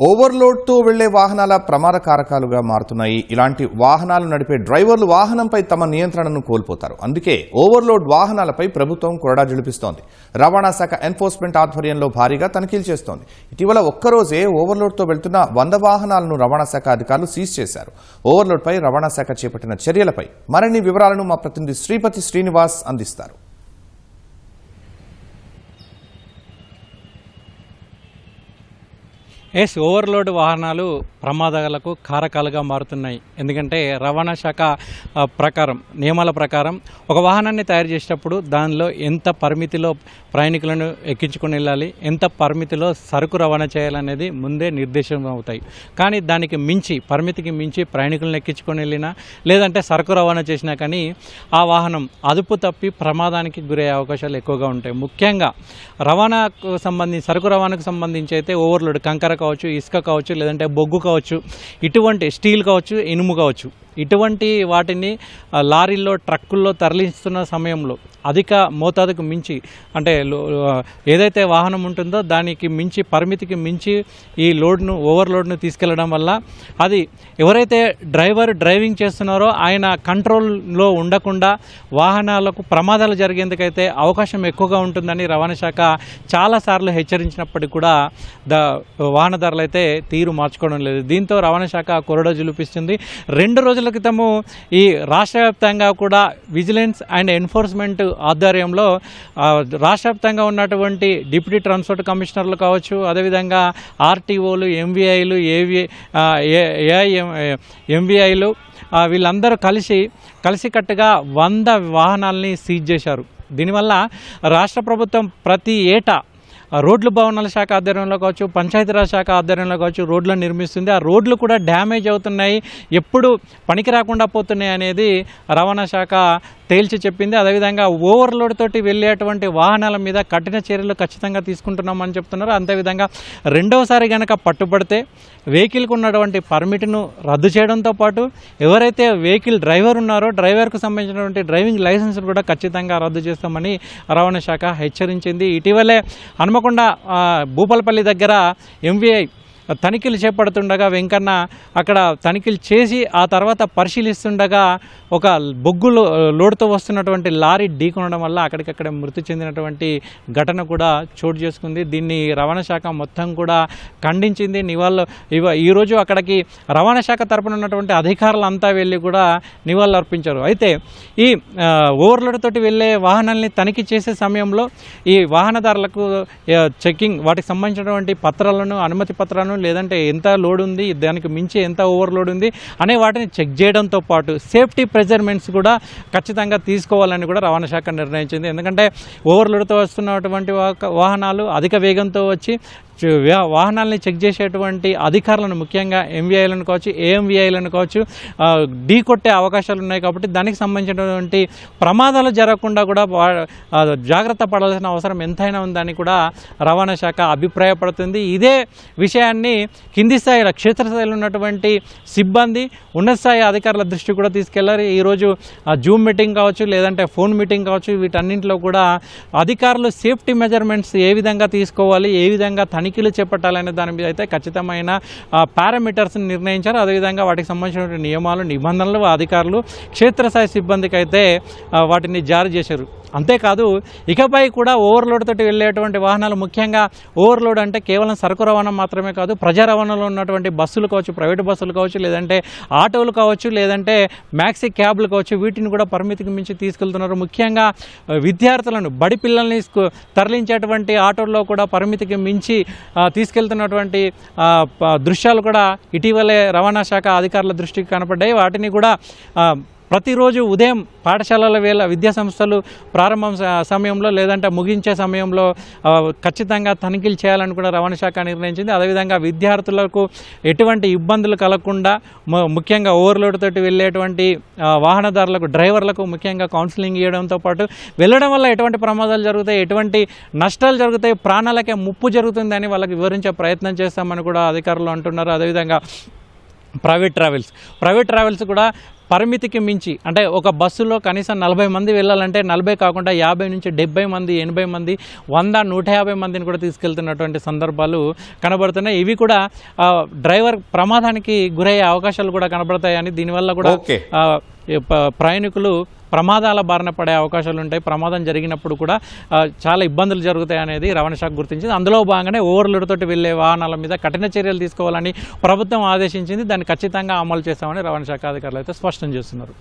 ఓవర్లోడ్తో వెళ్లే వాహనాల ప్రమాద కారకాలుగా మారుతున్నాయి. ఇలాంటి వాహనాలు నడిపే డ్రైవర్లు వాహనంపై తమ నియంత్రణను కోల్పోతారు. అందుకే ఓవర్లోడ్ వాహనాలపై ప్రభుత్వం కొరడా జులిపిస్తోంది. రవాణా శాఖ ఎన్ఫోర్స్మెంట్ ఆధ్వర్యంలో భారీగా తనిఖీలు చేస్తోంది. ఇటీవల ఒక్కరోజే ఓవర్లోడ్తో వెళ్తున్న 100 వాహనాలను రవాణా శాఖ అధికారులు సీజ్ చేశారు. ఓవర్లోడ్పై రవాణా శాఖ చేపట్టిన చర్యలపై మరిన్ని వివరాలను మా ప్రతినిధి శ్రీపతి శ్రీనివాస్ అందిస్తారు. ఓవర్లోడ్ వాహనాలు ప్రమాదాలకు కారకాలుగా మారుతున్నాయి. ఎందుకంటే రవాణా శాఖ ప్రకారం నియమాల ప్రకారం ఒక వాహనాన్ని తయారు చేసేటప్పుడు దానిలో ఎంత పరిమితిలో ప్రయాణికులను ఎక్కించుకొని వెళ్ళాలి, ఎంత పరిమితిలో సరుకు రవాణా చేయాలనేది ముందే నిర్దేశం అవుతాయి. కానీ దానికి మించి పరిమితికి మించి ప్రయాణికులను ఎక్కించుకొని వెళ్ళినా లేదంటే సరుకు రవాణా చేసినా కానీ ఆ వాహనం అదుపు తప్పి ప్రమాదానికి గురయ్యే అవకాశాలు ఎక్కువగా ఉంటాయి. ముఖ్యంగా రవాణాకు సంబంధించి సరుకు రవాణాకు సంబంధించి అయితే ఓవర్లోడ్ కంకర కావచ్చు, ఇసుక కావచ్చు, లేదంటే బొగ్గు కావచ్చు, ఇటువంటి స్టీల్ కావచ్చు, ఇనుము కావచ్చు, ఇటువంటి వాటిని లారీల్లో ట్రక్కుల్లో తరలిస్తున్న సమయంలో అధిక మోతాదుకు మించి అంటే ఏదైతే వాహనం ఉంటుందో దానికి మించి పరిమితికి మించి ఈ ఓవర్లోడ్ను తీసుకెళ్లడం వల్ల అది ఎవరైతే డ్రైవింగ్ చేస్తున్నారో ఆయన కంట్రోల్లో ఉండకుండా వాహనాలకు ప్రమాదాలు జరిగేందుకైతే అవకాశం ఎక్కువగా ఉంటుందని రవాణా శాఖ చాలాసార్లు హెచ్చరించినప్పటికీ కూడా వాహనదారులు అయితే తీరు మార్చుకోవడం లేదు. దీంతో రవాణా శాఖ కొరడా జులిపిస్తుంది. 2 రోజుల క్రితము ఈ రాష్ట్ర వ్యాప్తంగా కూడా విజిలెన్స్ అండ్ ఎన్ఫోర్స్మెంట్ ఆధ్వర్యంలో రాష్ట్ర వ్యాప్తంగా ఉన్నటువంటి డిప్యూటీ ట్రాన్స్పోర్ట్ కమిషనర్లు కావచ్చు, అదేవిధంగా ఆర్టీఓలు, ఎంవీఐలు, ఎంవీఐలు వీళ్ళందరూ కలిసికట్టుగా 100 వాహనాలని సీజ్ చేశారు. దీనివల్ల రాష్ట్ర ప్రభుత్వం ప్రతి ఏటా రోడ్లు భవనాల శాఖ ఆధ్వర్యంలో కావచ్చు, పంచాయతీరాజ్ శాఖ ఆధ్వర్యంలో కావచ్చు రోడ్లను నిర్మిస్తుంది. ఆ రోడ్లు కూడా డ్యామేజ్ అవుతున్నాయి, ఎప్పుడు పనికి రాకుండా పోతున్నాయి అనేది రవాణా శాఖ తేల్చి చెప్పింది. అదేవిధంగా ఓవర్లోడ్ తోటి వెళ్ళేటువంటి వాహనాల మీద కఠిన చర్యలు ఖచ్చితంగా తీసుకుంటున్నామని చెప్తున్నారు. అంతేవిధంగా రెండవసారి కనుక పట్టుబడితే వెహికల్కు ఉన్నటువంటి పర్మిట్ను రద్దు చేయడంతో పాటు ఎవరైతే వెహికల్ డ్రైవర్ ఉన్నారో డ్రైవర్కు సంబంధించినటువంటి డ్రైవింగ్ లైసెన్స్ కూడా ఖచ్చితంగా రద్దు చేస్తామని రవాణా శాఖ హెచ్చరించింది. ఇటీవలే హనుమకొండ భూపాలపల్లి దగ్గర ఎంవీఐ తనిఖీలు చేపడుతుండగా వెంకన్న అక్కడ తనిఖీలు చేసి ఆ తర్వాత పరిశీలిస్తుండగా ఒక బొగ్గు లోడ్తో వస్తున్నటువంటి లారీ ఢీకొనడం వల్ల అక్కడికక్కడ మృతి చెందినటువంటి ఘటన కూడా చోటు చేసుకుంది. దీన్ని రవాణా శాఖ మొత్తం కూడా ఖండించింది. ఈరోజు అక్కడికి రవాణా శాఖ తరపున ఉన్నటువంటి అధికారులంతా వెళ్ళి కూడా నివాళులు అర్పించారు. అయితే ఈ ఓవర్లోడ్ తోటి వెళ్ళే వాహనాల్ని తనిఖీ చేసే సమయంలో ఈ వాహనదారులకు చెకింగ్ వాటికి సంబంధించినటువంటి పత్రాలను, అనుమతి పత్రాలను, లేదంటే ఎంత లోడ్ ఉంది, దానికి మించి ఎంత ఓవర్లోడ్ ఉంది అనే వాటిని చెక్ చేయడంతో పాటు సేఫ్టీ మెజర్మెంట్స్ కూడా ఖచ్చితంగా తీసుకోవాలని కూడా రవాణా శాఖ నిర్ణయించింది. ఎందుకంటే ఓవర్లోడ్తో వస్తున్నటువంటి వాహనాలు అధిక వేగంతో వచ్చి వాహనాలని చెక్ చేసేటువంటి అధికారులను, ముఖ్యంగా ఎంవీఐలను కావచ్చు, ఏఎంవీఐలను కావచ్చు, ఢీ కొట్టే అవకాశాలు ఉన్నాయి. కాబట్టి దానికి సంబంధించినటువంటి ప్రమాదాలు జరగకుండా కూడా జాగ్రత్త పడాల్సిన అవసరం ఎంతైనా ఉందని కూడా రవాణా శాఖ అభిప్రాయపడుతుంది. ఇదే విషయాన్ని కింది స్థాయిలో క్షేత్రస్థాయిలో ఉన్నటువంటి సిబ్బంది ఉన్నత స్థాయి అధికారుల దృష్టి కూడా తీసుకెళ్లారు. ఈరోజు జూమ్ మీటింగ్ కావచ్చు, లేదంటే ఫోన్ మీటింగ్ కావచ్చు, వీటన్నింటిలో కూడా అధికారులు సేఫ్టీ మెజర్మెంట్స్ ఏ విధంగా తీసుకోవాలి, ఏ విధంగా తనిఖీలు చేపట్టాలనే దాని మీద అయితే ఖచ్చితమైన పారామీటర్స్ని నిర్ణయించారు. అదేవిధంగా వాటికి సంబంధించిన నియమాలు, నిబంధనలు అధికారులు క్షేత్రస్థాయి సిబ్బందికి అయితే వాటిని జారీ చేశారు. అంతేకాదు ఇకపై కూడా ఓవర్లోడ్ తోటి వెళ్ళేటువంటి వాహనాలు, ముఖ్యంగా ఓవర్లోడ్ అంటే కేవలం సరుకు రవాణా మాత్రమే కాదు, ప్రజా రవాణాలో ఉన్నటువంటి బస్సులు కావచ్చు, ప్రైవేటు బస్సులు కావచ్చు, లేదంటే ఆటోలు కావచ్చు, లేదంటే మ్యాక్సీ క్యాబ్లు కావచ్చు, వీటిని కూడా పరిమితికి మించి తీసుకెళ్తున్నారు. ముఖ్యంగా విద్యార్థులను, బడి పిల్లల్ని తరలించేటువంటి ఆటోల్లో కూడా పరిమితికి మించి తీసుకెళ్తున్నటువంటి దృశ్యాలు కూడా ఇటీవలే రవాణా శాఖ అధికారుల దృష్టికి కనపడ్డాయి. వాటిని కూడా ప్రతిరోజు ఉదయం పాఠశాలల వేళ విద్యా సంస్థలు ప్రారంభం సమయంలో లేదంటే ముగించే సమయంలో ఖచ్చితంగా తనిఖీలు చేయాలని కూడా రవాణా శాఖ నిర్ణయించింది. అదేవిధంగా విద్యార్థులకు ఎటువంటి ఇబ్బందులు కలగకుండా ముఖ్యంగా ఓవర్లోడ్ తోటి వెళ్ళేటువంటి వాహనదారులకు, డ్రైవర్లకు ముఖ్యంగా కౌన్సిలింగ్ ఇవ్వడంతో పాటు వెళ్ళడం వల్ల ఎటువంటి ప్రమాదాలు జరుగుతాయి, ఎటువంటి నష్టాలు జరుగుతాయి, ప్రాణాలకే ముప్పు జరుగుతుందని వాళ్ళకి వివరించే ప్రయత్నం చేస్తామని కూడా అధికారులు అంటున్నారు. అదేవిధంగా ప్రైవేట్ ట్రావెల్స్ కూడా పరిమితికి మించి అంటే ఒక బస్సులో కనీసం 40 మంది వెళ్ళాలంటే 40 కాకుండా 50 నుంచి 70 మంది 80 మంది 100 150 మందిని కూడా తీసుకెళ్తున్నటువంటి సందర్భాలు కనబడుతున్నాయి. ఇవి కూడా డ్రైవర్ ప్రమాదానికి గురయ్యే అవకాశాలు కూడా కనబడతాయని, దీనివల్ల కూడా ఓకే. ప్రయాణికులు ప్రమాదాల బారిన పడే అవకాశాలు ఉంటాయి. ప్రమాదం జరిగినప్పుడు కూడా చాలా ఇబ్బందులు జరుగుతాయి అనేది రవాణా శాఖ గుర్తించింది. అందులో భాగంగానే ఓవర్లోడ్ తోటి వెళ్లే వాహనాల మీద కఠిన చర్యలు తీసుకోవాలని ప్రభుత్వం ఆదేశించింది. దాన్ని ఖచ్చితంగా అమలు చేస్తామని రవాణా శాఖ అధికారులు అయితే స్పష్టం చేస్తున్నారు.